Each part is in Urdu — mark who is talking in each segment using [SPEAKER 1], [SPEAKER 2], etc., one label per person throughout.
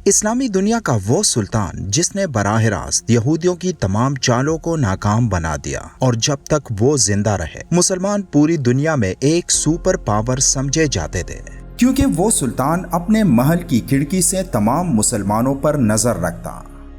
[SPEAKER 1] اسلامی دنیا کا وہ سلطان جس نے براہ راست یہودیوں کی تمام چالوں کو ناکام بنا دیا، اور جب تک وہ زندہ رہے مسلمان پوری دنیا میں ایک سپر پاور سمجھے جاتے تھے، کیونکہ وہ سلطان اپنے محل کی کھڑکی سے تمام مسلمانوں پر نظر رکھتا،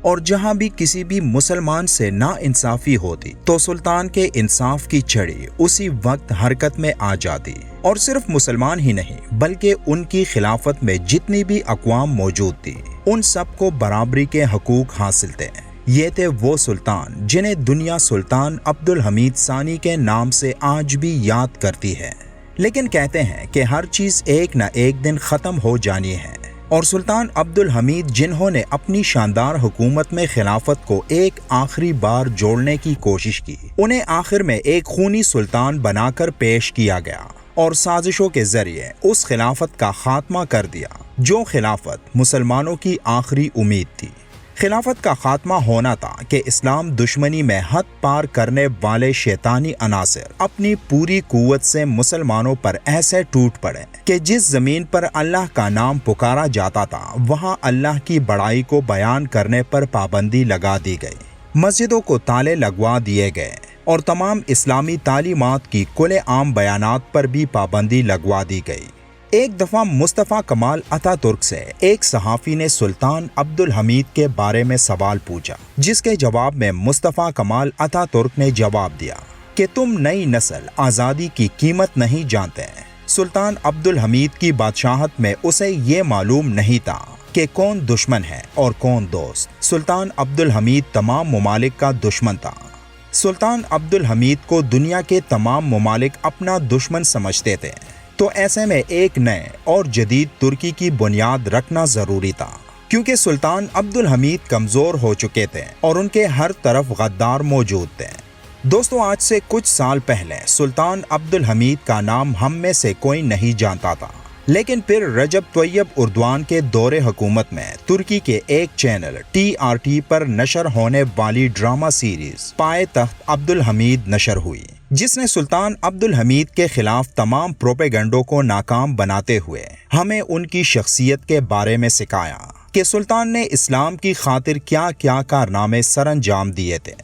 [SPEAKER 1] اور جہاں بھی کسی بھی مسلمان سے ناانصافی ہوتی تو سلطان کے انصاف کی چھڑی اسی وقت حرکت میں آ جاتی، اور صرف مسلمان ہی نہیں بلکہ ان کی خلافت میں جتنی بھی اقوام موجود تھی ان سب کو برابری کے حقوق حاصل تھے۔ یہ تھے وہ سلطان جنہیں دنیا سلطان عبدالحمید ثانی کے نام سے آج بھی یاد کرتی ہے، لیکن کہتے ہیں کہ ہر چیز ایک نہ ایک دن ختم ہو جانی ہے، اور سلطان عبدالحمید جنہوں نے اپنی شاندار حکومت میں خلافت کو ایک آخری بار جوڑنے کی کوشش کی، انہیں آخر میں ایک خونی سلطان بنا کر پیش کیا گیا اور سازشوں کے ذریعے اس خلافت کا خاتمہ کر دیا جو خلافت مسلمانوں کی آخری امید تھی۔ خلافت کا خاتمہ ہونا تھا کہ اسلام دشمنی میں حد پار کرنے والے شیطانی عناصر اپنی پوری قوت سے مسلمانوں پر ایسے ٹوٹ پڑے کہ جس زمین پر اللہ کا نام پکارا جاتا تھا وہاں اللہ کی بڑائی کو بیان کرنے پر پابندی لگا دی گئی، مسجدوں کو تالے لگوا دیے گئے، اور تمام اسلامی تعلیمات کی کھلے عام بیانات پر بھی پابندی لگوا دی گئی۔ ایک دفعہ مصطفیٰ کمال اتا ترک سے ایک صحافی نے سلطان عبدالحمید کے بارے میں سوال پوچھا، جس کے جواب میں مصطفیٰ کمال اتا ترک نے جواب دیا کہ تم نئی نسل آزادی کی قیمت نہیں جانتے ہیں۔ سلطان عبدالحمید کی بادشاہت میں اسے یہ معلوم نہیں تھا کہ کون دشمن ہے اور کون دوست۔ سلطان عبدالحمید تمام ممالک کا دشمن تھا۔ سلطان عبدالحمید کو دنیا کے تمام ممالک اپنا دشمن سمجھتے تھے، تو ایسے میں ایک نئے اور جدید ترکی کی بنیاد رکھنا ضروری تھا، کیونکہ سلطان عبدالحمید کمزور ہو چکے تھے اور ان کے ہر طرف غدار موجود تھے۔ دوستو، آج سے کچھ سال پہلے سلطان عبدالحمید کا نام ہم میں سے کوئی نہیں جانتا تھا، لیکن پھر رجب طیب اردوان کے دور حکومت میں ترکی کے ایک چینل TRT پر نشر ہونے والی ڈرامہ سیریز پائے تخت عبدالحمید نشر ہوئی، جس نے سلطان عبدالحمید کے خلاف تمام پروپیگنڈوں کو ناکام بناتے ہوئے ہمیں ان کی شخصیت کے بارے میں سکھایا کہ سلطان نے اسلام کی خاطر کیا کیا کارنامے سر انجام دیے تھے۔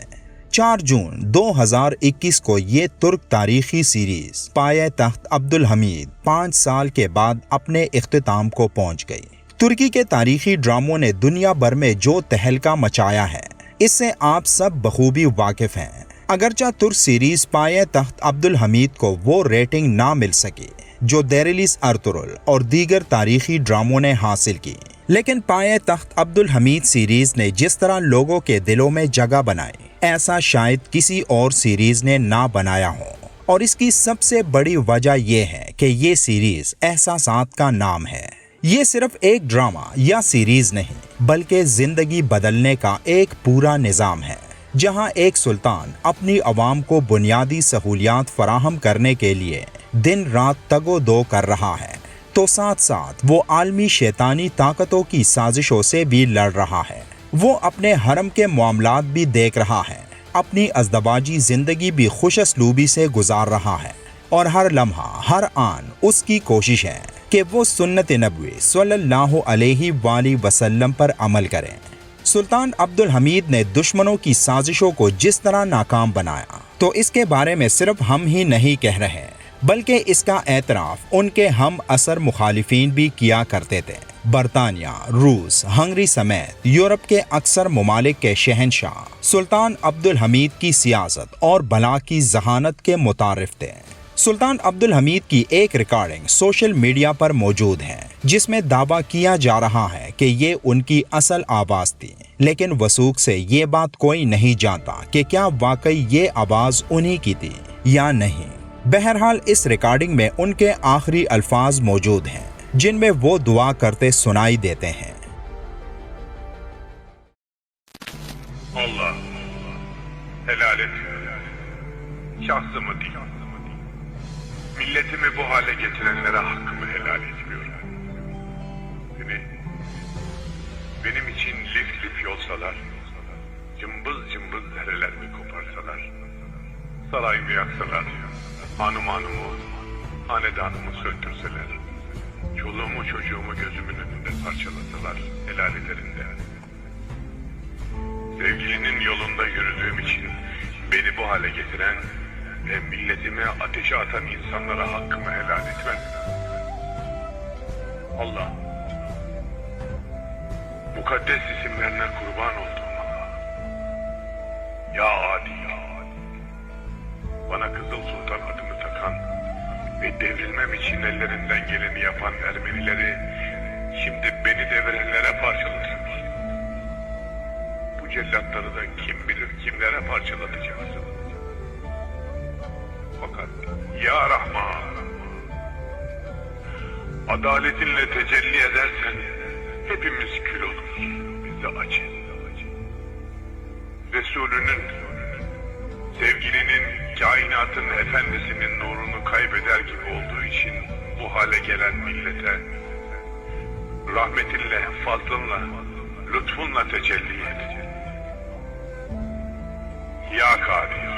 [SPEAKER 1] 4 جون 2021 کو یہ ترک تاریخی سیریز پائے تخت عبدالحمید 5 سال کے بعد اپنے اختتام کو پہنچ گئی۔ ترکی کے تاریخی ڈراموں نے دنیا بھر میں جو تہلکہ مچایا ہے اس سے آپ سب بخوبی واقف ہیں۔ اگرچہ ترک سیریز پائے تخت عبدالحمید کو وہ ریٹنگ نہ مل سکی جو دیریلیس ارطغرل اور دیگر تاریخی ڈراموں نے حاصل کی، لیکن پائے تخت عبدالحمید سیریز نے جس طرح لوگوں کے دلوں میں جگہ بنائی ایسا شاید کسی اور سیریز نے نہ بنایا ہو، اور اس کی سب سے بڑی وجہ یہ ہے کہ یہ سیریز احساسات کا نام ہے۔ یہ صرف ایک ڈرامہ یا سیریز نہیں بلکہ زندگی بدلنے کا ایک پورا نظام ہے، جہاں ایک سلطان اپنی عوام کو بنیادی سہولیات فراہم کرنے کے لیے دن رات تگ و دو کر رہا ہے، تو ساتھ ساتھ وہ عالمی شیطانی طاقتوں کی سازشوں سے بھی لڑ رہا ہے۔ وہ اپنے حرم کے معاملات بھی دیکھ رہا ہے، اپنی ازدواجی زندگی بھی خوش اسلوبی سے گزار رہا ہے، اور ہر لمحہ ہر آن اس کی کوشش ہے کہ وہ سنت نبوی صلی اللہ علیہ وآلہ وسلم پر عمل کریں۔ سلطان عبدالحمید نے دشمنوں کی سازشوں کو جس طرح ناکام بنایا تو اس کے بارے میں صرف ہم ہی نہیں کہہ رہے بلکہ اس کا اعتراف ان کے ہم اثر مخالفین بھی کیا کرتے تھے۔ برطانیہ، روس، ہنگری سمیت یورپ کے اکثر ممالک کے شہنشاہ سلطان عبدالحمید کی سیاست اور بلا کی ذہانت کے متعارف تھے۔ سلطان عبدالحمید کی ایک ریکارڈنگ سوشل میڈیا پر موجود ہے جس میں دعویٰ کیا جا رہا ہے کہ یہ ان کی اصل آواز تھی، لیکن وثوق سے یہ بات کوئی نہیں جانتا کہ کیا واقعی یہ آواز انہی کی تھی یا نہیں۔ بہرحال اس ریکارڈنگ میں ان کے آخری الفاظ موجود ہیں جن میں وہ دعا کرتے سنائی دیتے ہیں۔
[SPEAKER 2] Allah helal et. Şahsımı değil. Milletimi bu hale getirenlere hakkımı helal etmiyorum. Benim için lif lif yolsalar, cımbız cımbız derelerimi koparsalar, sarayımı yaksalar, hanım hanımı, hanedanımı söndürseler, çoluk çoluğumu çocuğumu gözümün önünde parçaladılar helal ederinde. Sevgilinin yolunda yürüdüğüm için beni bu hale getiren ve milletimi ateşe atan insanlara hakkımı helal etmem. Allah, mukaddes isimlerine kurban olduğum Allah. Ya Adil, bana Kızıl Sultan adını takan ve devrilmem için ellerinden geleni yapan Ermenileri şimdi beni devirenlere parçalatıyor. Bu cellatları da kim bilir kimlere parçalatacağız. Fakat Ya Rahman, adaletinle tecelli edersen hepimiz kül oluruz. Biz de acı. Resulünün, sevgilinin, kainatın efendisinin nurunu kaybeder gibi olduğu için bu hale gelen millete rahmetinle, fazlınla, lütfunla tecelli et. Ya Kadir,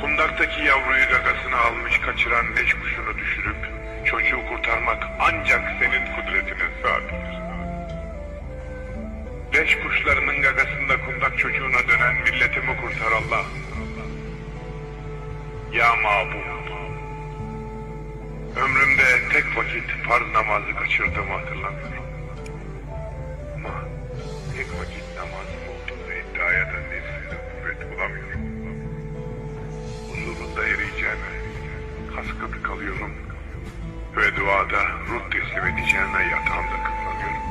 [SPEAKER 2] kundaktaki yavruyu gagasına almış kaçıran leş kuşunu düşürüp çocuğu kurtarmak ancak senin kudretine sığabilir. Leş kuşlarının gagasında kundak çocuğuna dönen milletimi kurtar Allah. Ya Mabud, ömrümde tek vakit farz namazı kaçırdığımı hatırlamıyorum. Ama tek vakit namazım olduğunu iddiaya da nefsine kuvvet bulamıyorum. Huzurunda eriyeceğime kaskıdı kalıyorum ve duada ruh teslim edeceğine yatağımda kıvranıyorum.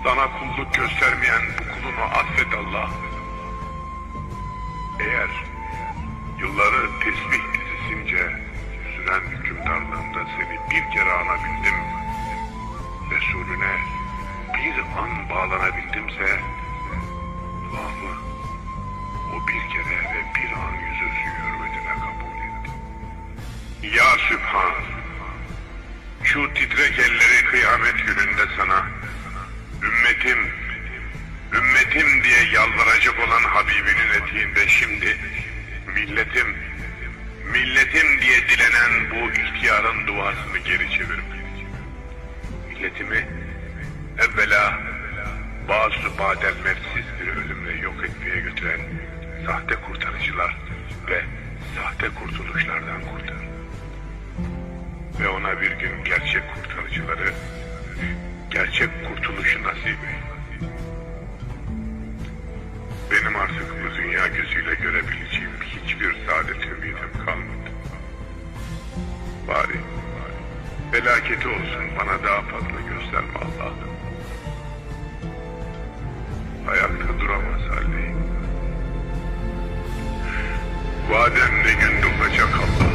[SPEAKER 2] Sana kulluk göstermeyen bu kulunu affet Allah. Eğer yılları tesbih dizisince süren hükümdarlığımda seni bir kere anabildim, Resulüne bir an bağlanabildimse, Allah'ı o bir kere ve bir an yüzüstü hürmetine kabul etti. Ya Sübhan, şu titrek elleri kıyamet gününde sana, ümmetim diye yalvaracak olan Habibinin eteğinde şimdi, milletim diye dilenen bu ihtiyarın duasını geri çevirip, milletimi evvela bazı badel mevsiz bir ölümle yok etmeye götüren sahte kurtarıcılar ve sahte kurtuluşlardan kurtar. Ve ona bir gün gerçek kurtarıcıları, gerçek kurtuluşu nasip et. Benim artık bu dünya gözüyle görebileceğim hiçbir saadet ümidim kalmadı. Bari felaketi olsun bana daha fazla gösterme Allah'ım. Ayakta duramaz haldeyim. Vadem ne gün dolacak Allah.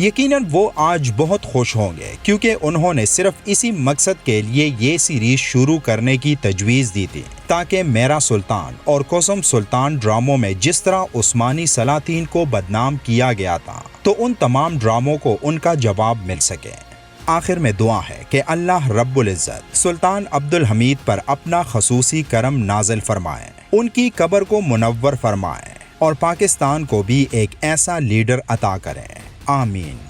[SPEAKER 1] یقیناً وہ آج بہت خوش ہوں گے کیونکہ انہوں نے صرف اسی مقصد کے لیے یہ سیریز شروع کرنے کی تجویز دی تھی تاکہ میرا سلطان اور قسم سلطان ڈراموں میں جس طرح عثمانی سلاطین کو بدنام کیا گیا تھا تو ان تمام ڈراموں کو ان کا جواب مل سکے۔ آخر میں دعا ہے کہ اللہ رب العزت سلطان عبدالحمید پر اپنا خصوصی کرم نازل فرمائے، ان کی قبر کو منور فرمائے اور پاکستان کو بھی ایک ایسا لیڈر عطا کریں۔ آمین۔